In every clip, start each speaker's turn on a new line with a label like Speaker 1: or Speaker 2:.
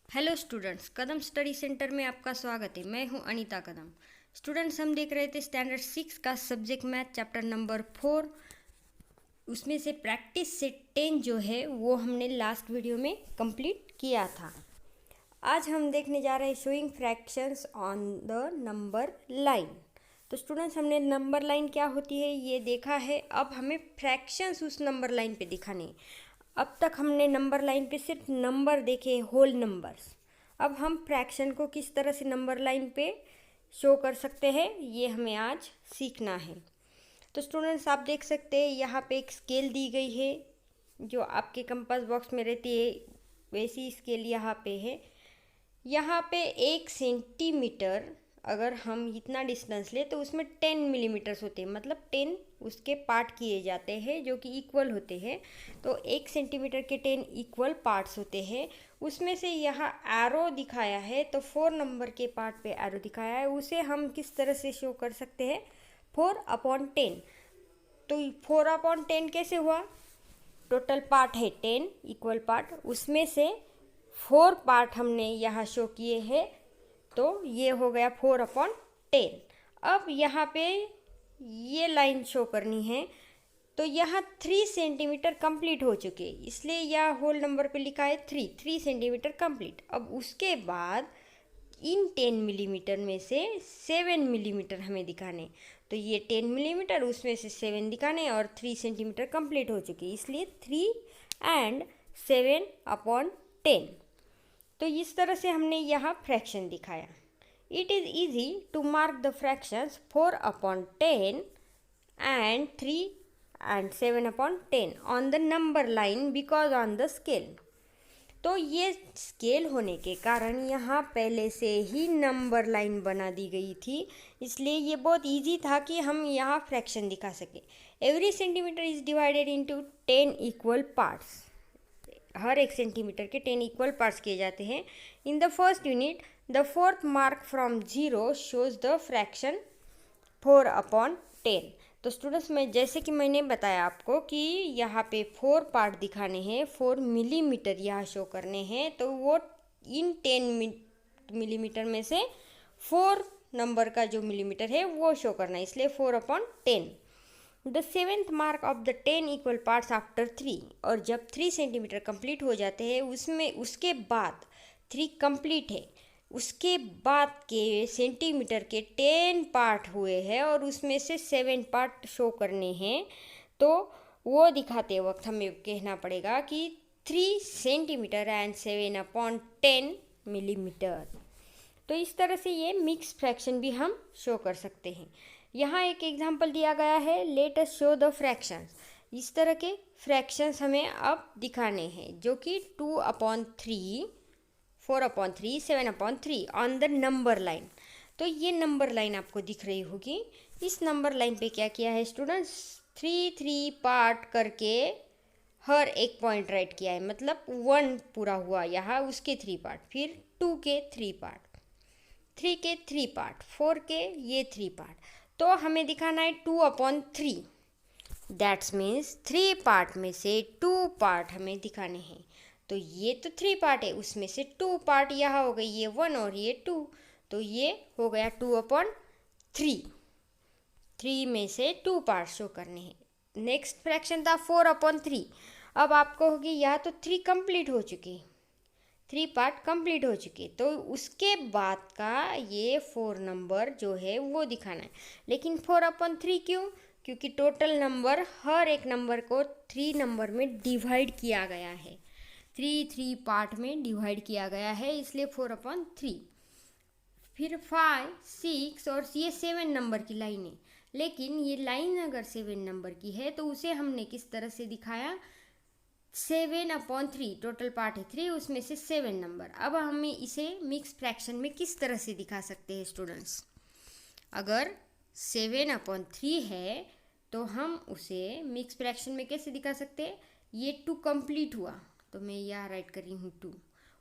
Speaker 1: Hello students, कदम study centre में आपका स्वागत है। मैं हूं अनीता कदम। स्टूडेंट्स, हम देख रहे थे स्टैंडर्ड 6 का सब्जेक्ट मैथ चैप्टर नंबर 4। उसमें से प्रैक्टिस सेट 10 जो है वो हमने लास्ट वीडियो में कंप्लीट किया था। आज हम देखने जा रहे हैं showing fractions on the number line. तो स्टूडेंट्स, हमने नंबर लाइन क्या होती है ये देखा है। अब हमें फ्रैक्शंस उस नंबर लाइन पे दिखाने हैं। अब तक हमने नंबर लाइन पे सिर्फ नंबर देखे, होल नंबर्स। अब हम फ्रैक्शन को किस तरह से नंबर लाइन पे शो कर सकते हैं ये हमें आज सीखना है। तो स्टूडेंट्स, आप देख सकते हैं यहाँ पे एक स्केल दी गई है जो आपके कंपास बॉक्स में रहती है, वैसी स्केल यहाँ पे है। यहाँ पे 1 सेंटीमीटर अगर हम इतना डिस्टेंस ले तो उसमें 10 मिलीमीटर्स होते हैं, मतलब 10 उसके पार्ट किए जाते हैं जो कि इक्वल होते हैं। तो 1 सेंटीमीटर के 10 इक्वल पार्ट्स होते हैं। उसमें से यहाँ एरो दिखाया है, तो 4 नंबर के पार्ट पे एरो दिखाया है, उसे हम किस तरह से शो कर सकते हैं? 4/10। तो 4/10 कैसे हुआ? टोटल पार्ट है 10 इक्वल पार्ट, उसमें से 4 पार्ट हमने यहाँ शो किए हैं, तो ये हो गया 4/10। अब यहाँ पे ये लाइन शो करनी है, तो यहाँ 3 सेंटीमीटर कंप्लीट हो चुके, इसलिए यह होल नंबर पे लिखा है 3 सेंटीमीटर कंप्लीट। अब उसके बाद इन 10 मिलीमीटर में से 7 मिलीमीटर हमें दिखाने, तो ये 10 मिलीमीटर उसमें से 7 दिखाने और 3 सेंटीमीटर कंप्लीट हो चुके, इसलिए 3 एंड 7/10। तो इस तरह से हमने यहाँ फ्रैक्शन दिखाया। It is easy to mark the fractions 4/10 and 3 and 7/10 on the number line because on the scale. तो ये स्केल होने के कारण यहाँ पहले से ही नंबर लाइन बना दी गई थी, इसलिए ये बहुत इजी था कि हम यहाँ फ्रैक्शन दिखा सके। Every centimetre is divided into 10 equal parts. Her 1 centimetre के 10 इक्वल पार्ट्स किए जाते हैं। In the first unit the fourth mark from 0 shows the fraction 4/10। तो स्टूडेंट्स, मैं जैसे कि मैंने बताया आपको कि यहाँ पे 4 पार्ट दिखाने हैं, 4 मिलीमीटर यहाँ शो करने हैं, तो वो इन 10 मिलीमीटर में से 4 नंबर का जो मिलीमीटर है वो शो करना है, इसलिए 4/10। The 7th mark of the 10 equal parts after 3। और जब 3 सेंटीमीटर कंप्लीट हो जाते हैं, उसमें उसके बाद 3 कंप्लीट है, उसके बाद के सेंटीमीटर के 10 पार्ट हुए हैं और उसमें से 7 पार्ट शो करने हैं, तो वो दिखाते वक्त हमें कहना पड़ेगा कि 3 सेंटीमीटर एंड 7/10 मिलीमीटर। तो इस तरह से ये मिक्स फ्रैक्शन भी हम शो कर सकते हैं। यहाँ एक एग्जांपल दिया गया है, let us show the fractions. इस तरह के फ्रैक्शंस हमें अब दिखाने हैं जो कि 2/3, 4/3, 7/3 ऑन द नंबर लाइन। तो ये नंबर लाइन आपको दिख रही होगी। इस नंबर लाइन पे क्या किया है स्टूडेंट्स? 3 पार्ट करके हर एक पॉइंट राइट किया है, मतलब 1 पूरा हुआ यहाँ, उसके 3 पार्ट, फिर 2 के 3 पार्ट, 3 के 3 पार्ट, 4 के ये 3 पार्ट। तो हमें दिखाना है 2/3। दैट्स मीन्स 3 पार्ट में से 2 पार्ट हमें दिखाने हैं। तो ये तो 3 पार्ट है, उसमें से 2 पार्ट यहाँ हो गई, ये 1 और ये 2, तो ये हो गया 2/3। 3 में से 2 पार्ट शो करने हैं। नेक्स्ट फ्रैक्शन था 4/3। अब आपको होगी यहाँ तो 3 कंप्लीट हो चुके, 3 पार्ट कंप्लीट हो चुके, तो उसके बाद का ये 4 नंबर जो है वो दिखाना है। लेकिन 4/3 क्यों? क्योंकि टोटल नंबर, हर एक नंबर को 3 नंबर में डिवाइड किया गया है, 3 पार्ट में डिवाइड किया गया है, इसलिए 4/3। फिर 5, 6 और ये 7 नंबर की लाइन है। लेकिन ये लाइन अगर 7 नंबर की है तो उसे हमने किस तरह से दिखाया? 7/3, टोटल पार्ट है 3, उसमें से 7 नंबर। अब हमें इसे मिक्स फ्रैक्शन में किस तरह से दिखा सकते हैं स्टूडेंट्स? अगर 7/3 है तो हम उसे मिक्स फ्रैक्शन में कैसे दिखा सकते हैं? ये 2 कंप्लीट हुआ, तो मैं यहाँ राइट कर रही हूँ 2।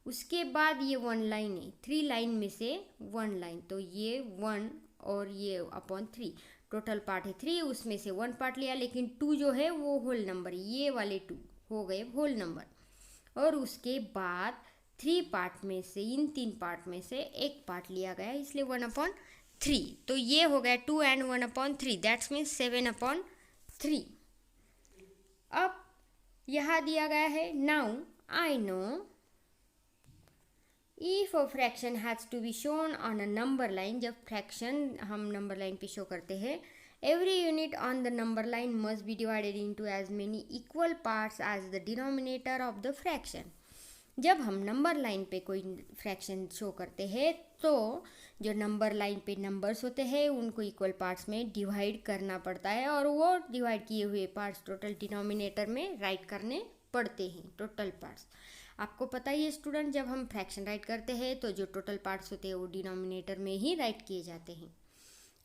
Speaker 1: उसके बाद ये 1 लाइन है, 3 लाइन में से 1 लाइन, तो ये 1 और ये (3), टोटल पार्ट है 3, उसमें से 1 पार्ट लिया, लेकिन 2 जो है वो होल नंबर, ये वाले 2 हो गए होल नंबर। और उसके बाद 3 पार्ट में से, इन 3 पार्ट में से एक पार्ट लिया गया है, इसलिए 1/3। तो ये हो गया 2 and 1/3, दैट्स मीन्स 7/3। अब यहाँ दिया गया है now I know if a fraction has to be shown on a number line. जब फ्रैक्शन हम नंबर लाइन पे शो करते हैं, every unit on the number line must be divided into as many equal parts as the denominator of the fraction. जब हम number line पे कोई fraction show करते हैं तो जो नंबर लाइन पे नंबर्स होते हैं उनको इक्वल पार्ट्स में डिवाइड करना पड़ता है, और वो डिवाइड किए हुए पार्ट्स टोटल डिनोमिनेटर में राइट करने पड़ते हैं, टोटल पार्ट्स। आपको पता ही है स्टूडेंट, जब हम फ्रैक्शन राइट करते हैं तो जो टोटल पार्ट्स होते हैं वो डिनोमिनेटर में ही राइट किए जाते हैं।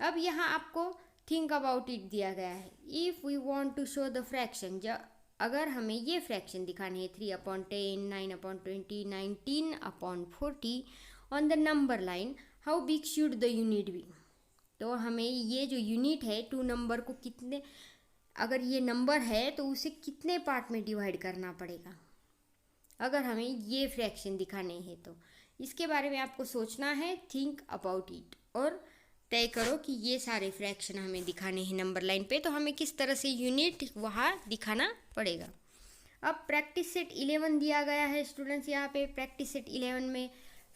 Speaker 1: अब यहाँ आपको थिंक अबाउट इट दिया गया है। If we want to show the fraction, जब अगर हमें ये फ्रैक्शन दिखाने हैं 3/10, 9/20, 19/40 on the number line, how big should the unit be. तो हमें ये जो यूनिट है 2 नंबर को कितने, अगर ये नंबर है तो उसे कितने पार्ट में डिवाइड करना पड़ेगा अगर हमें ये फ्रैक्शन दिखाने हैं। तो इसके बारे में आपको सोचना है, थिंक अबाउट इट, और तय करो कि ये सारे फ्रैक्शन हमें दिखाने हैं नंबर लाइन पे, तो हमें किस तरह से यूनिट वहाँ दिखाना पड़ेगा। अब प्रैक्टिस सेट 11 दिया गया है स्टूडेंट्स। यहाँ पे प्रैक्टिस सेट 11 में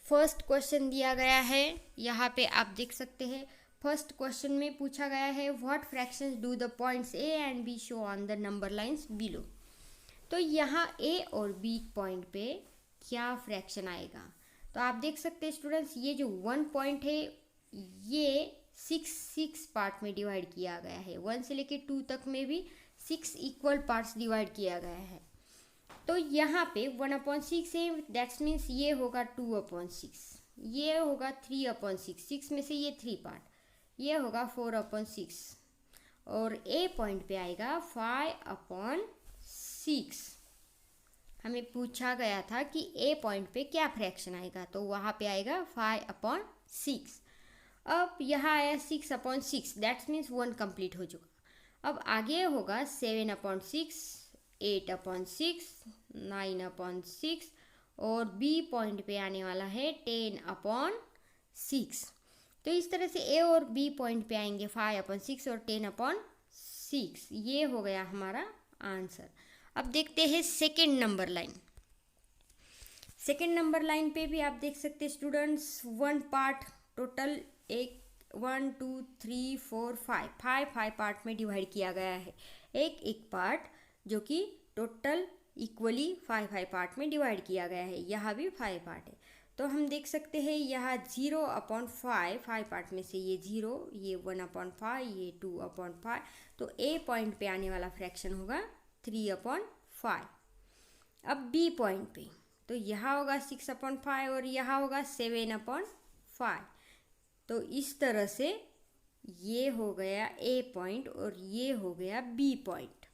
Speaker 1: फर्स्ट क्वेश्चन दिया गया है, यहाँ पे आप देख सकते हैं। फर्स्ट क्वेश्चन में पूछा गया है what fractions do the points A and B show on the number lines below. तो यहाँ ए और बी पॉइंट पे क्या फ्रैक्शन आएगा, तो आप देख सकते हैं स्टूडेंट्स, ये जो 1 पॉइंट है ये 6 पार्ट में डिवाइड किया गया है। 1 से लेके 2 तक में भी 6 इक्वल पार्ट्स डिवाइड किया गया है। तो यहाँ पे 1/6 है, दैट्स मीन्स ये होगा 2/6, ये होगा 3/6, 6 में से ये 3 पार्ट, ये होगा 4/6, और ए पॉइंट पे आएगा 5/6। हमें पूछा गया था कि ए पॉइंट पे क्या फ्रैक्शन आएगा, तो वहाँ पे आएगा 5/6। अब यहाँ आया 6/6, दैट्स मीन्स 1 कंप्लीट हो चुका। अब आगे होगा 7/6, 8/6, 9/6, और बी पॉइंट पे आने वाला है 10/6। तो इस तरह से ए और बी पॉइंट पे आएंगे 5/6 और 10/6। ये हो गया हमारा आंसर। अब देखते हैं second number line. Second number line पे भी आप देख सकते हैं स्टूडेंट्स, 1 पार्ट टोटल 1 2 3 4 5 पार्ट में डिवाइड किया गया है। एक पार्ट जो कि टोटल इक्वली 5 पार्ट में डिवाइड किया गया है। यहाँ भी 5 पार्ट है, तो हम देख सकते हैं यहाँ 0/5, 5 पार्ट में से ये 0, ये 1/5, ये 2/5। तो ए पॉइंट पे आने वाला फ्रैक्शन होगा 3/5। अब बी पॉइंट पे तो यहाँ होगा 6/5 और यहाँ होगा 7/5। तो इस तरह से ये हो गया ए पॉइंट और ये हो गया बी पॉइंट।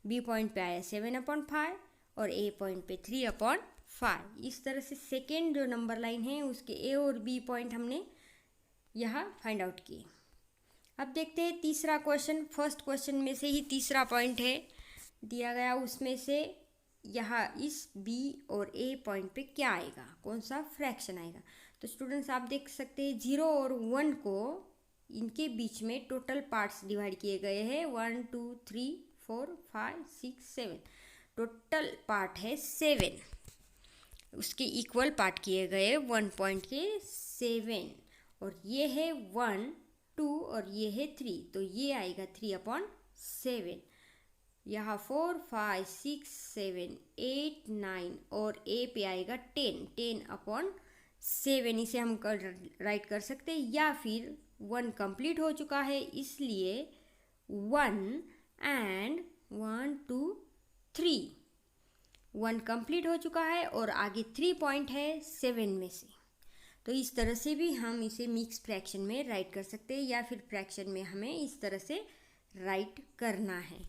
Speaker 1: बी पॉइंट पे आया 7/5 और ए पॉइंट पे 3/5। इस तरह से सेकेंड जो नंबर लाइन है उसके ए और बी पॉइंट हमने यहाँ फाइंड आउट किए। अब देखते हैं तीसरा क्वेश्चन। फर्स्ट क्वेश्चन में से ही तीसरा पॉइंट है दिया गया, उसमें से यहाँ इस बी और ए पॉइंट पे क्या आएगा, कौन सा फ्रैक्शन आएगा। तो स्टूडेंट्स आप देख सकते हैं 0 और 1 को इनके बीच में टोटल पार्ट्स डिवाइड किए गए हैं 1 2 3 4 5 6 7। टोटल पार्ट है 7, उसके इक्वल पार्ट किए गए 1 पॉइंट के 7, और ये है 1 2 और ये है 3, तो ये आएगा 3/7। यहाँ 4 5 6 7 8 9 और ए पे आएगा 10/7। इसे हम राइट कर सकते हैं, या फिर 1 कंप्लीट हो चुका है इसलिए 1 and 1 2 3, 1 कंप्लीट हो चुका है और आगे 3 पॉइंट है 7 में से। तो इस तरह से भी हम इसे मिक्स फ्रैक्शन में राइट कर सकते हैं, या फिर फ्रैक्शन में हमें इस तरह से राइट करना है।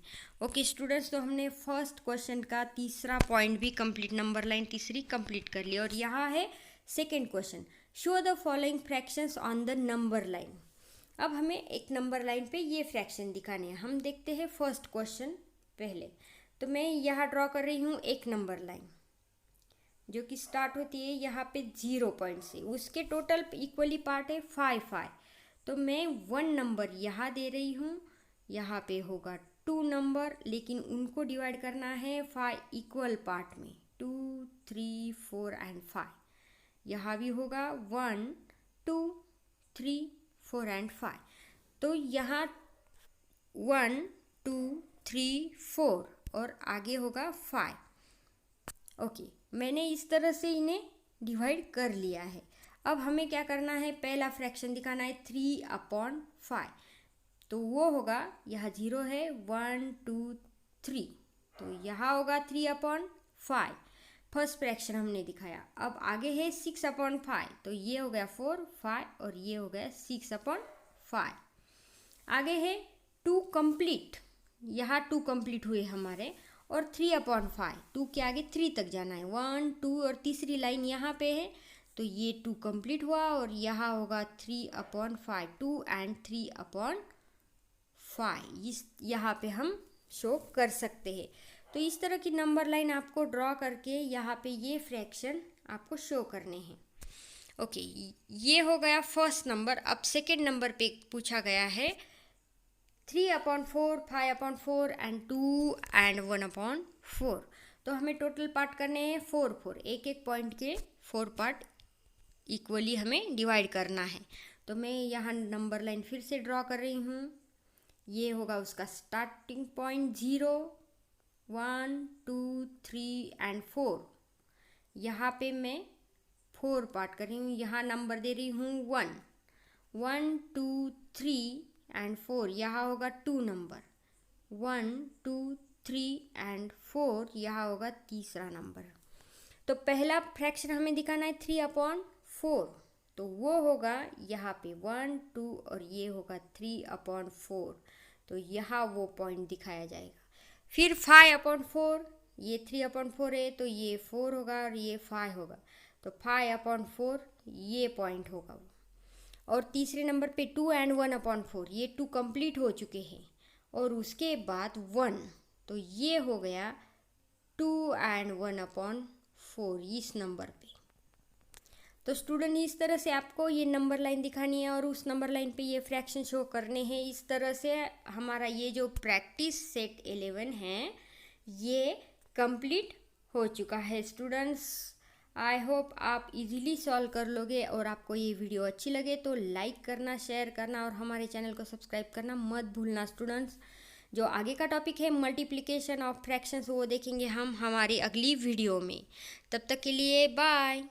Speaker 1: ओके स्टूडेंट्स, तो हमने फर्स्ट क्वेश्चन का तीसरा पॉइंट भी कंप्लीट, नंबर लाइन तीसरी कंप्लीट कर लिया। और यहाँ है second question, show the following fractions on the number line. अब हमें एक नंबर लाइन पे ये फ्रैक्शन दिखाने हैं। हम देखते हैं फर्स्ट क्वेश्चन पहले। तो मैं यहाँ ड्रॉ कर रही हूँ एक नंबर लाइन। जो कि स्टार्ट होती है यहाँ पे 0 पॉइंट से, उसके टोटल इक्वली पार्ट है 5। तो मैं 1 नंबर यहाँ दे रही हूँ, यहाँ पे होगा 2 नंबर, लेकिन उनको डिवाइड करना है 5 इक्वल पार्ट में, 2, 3, 4 एंड 5। यहाँ भी होगा 1, 2, 3, 4 एंड 5। तो यहाँ 1, 2, 3, 4 और आगे होगा 5। ओके, मैंने इस तरह से इन्हें डिवाइड कर लिया है। अब हमें क्या करना है, पहला फ्रैक्शन दिखाना है 3/5। तो वो होगा, यहाँ 0 है, 1, 2, 3, तो यहाँ होगा 3/5। फर्स्ट फ्रैक्शन हमने दिखाया। अब आगे है 6/5, तो ये हो गया 4, 5 और ये हो गया 6/5। आगे है 2 कंप्लीट, यहाँ 2 कंप्लीट हुए हमारे, और 3/5, 2 के आगे 3 तक जाना है, 1, 2 और तीसरी लाइन यहाँ पे है, तो ये 2 कंप्लीट हुआ और यहाँ होगा 3/5, 2 एंड 3/5, इस यहाँ पे हम शो कर सकते हैं। तो इस तरह की नंबर लाइन आपको ड्रॉ करके यहाँ पे ये फ्रैक्शन आपको शो करने हैं। ओके, ये हो गया फर्स्ट नंबर। अब सेकेंड नंबर पे पूछा गया है 3/4, 5/4 एंड 2 एंड 1/4। तो हमें टोटल पार्ट करने हैं 4, एक एक पॉइंट के 4 पार्ट इक्वली हमें डिवाइड करना है। तो मैं यहाँ नंबर लाइन फिर से ड्रॉ कर रही हूँ। ये होगा उसका स्टार्टिंग पॉइंट 0, 1, 2, 3 एंड 4। यहाँ पे मैं 4 पार्ट कर रही हूँ, यहाँ नंबर दे रही हूँ 1, 1, 2, 3 एंड 4, यहाँ होगा 2 नंबर, 1, 2, 3 एंड 4, यहाँ होगा तीसरा नंबर। तो पहला फ्रैक्शन हमें दिखाना है 3/4, तो वो होगा यहाँ पे 1, 2 और ये होगा 3/4, तो यहाँ वो पॉइंट दिखाया जाएगा। फिर 5/4, ये 3/4 है, तो ये 4 होगा और ये 5 होगा, तो 5/4 ये पॉइंट होगा वो। और तीसरे नंबर पे 2 एंड 1/4, ये 2 कंप्लीट हो चुके हैं, और उसके बाद 1, तो ये हो गया 2 एंड 1/4 इस नंबर पे। तो स्टूडेंट, इस तरह से आपको ये नंबर लाइन दिखानी है और उस नंबर लाइन पे ये फ्रैक्शन शो करने हैं। इस तरह से हमारा ये जो प्रैक्टिस सेट 11 है ये कंप्लीट हो चुका है। स्टूडेंट्स, आई होप आप इजीली सॉल्व कर लोगे, और आपको ये वीडियो अच्छी लगे तो लाइक करना, शेयर करना और हमारे चैनल को सब्सक्राइब करना मत भूलना। स्टूडेंट्स, जो आगे का टॉपिक है मल्टीप्लिकेशन ऑफ फ्रैक्शंस, वो देखेंगे हम हमारी अगली वीडियो में। तब तक के लिए बाय।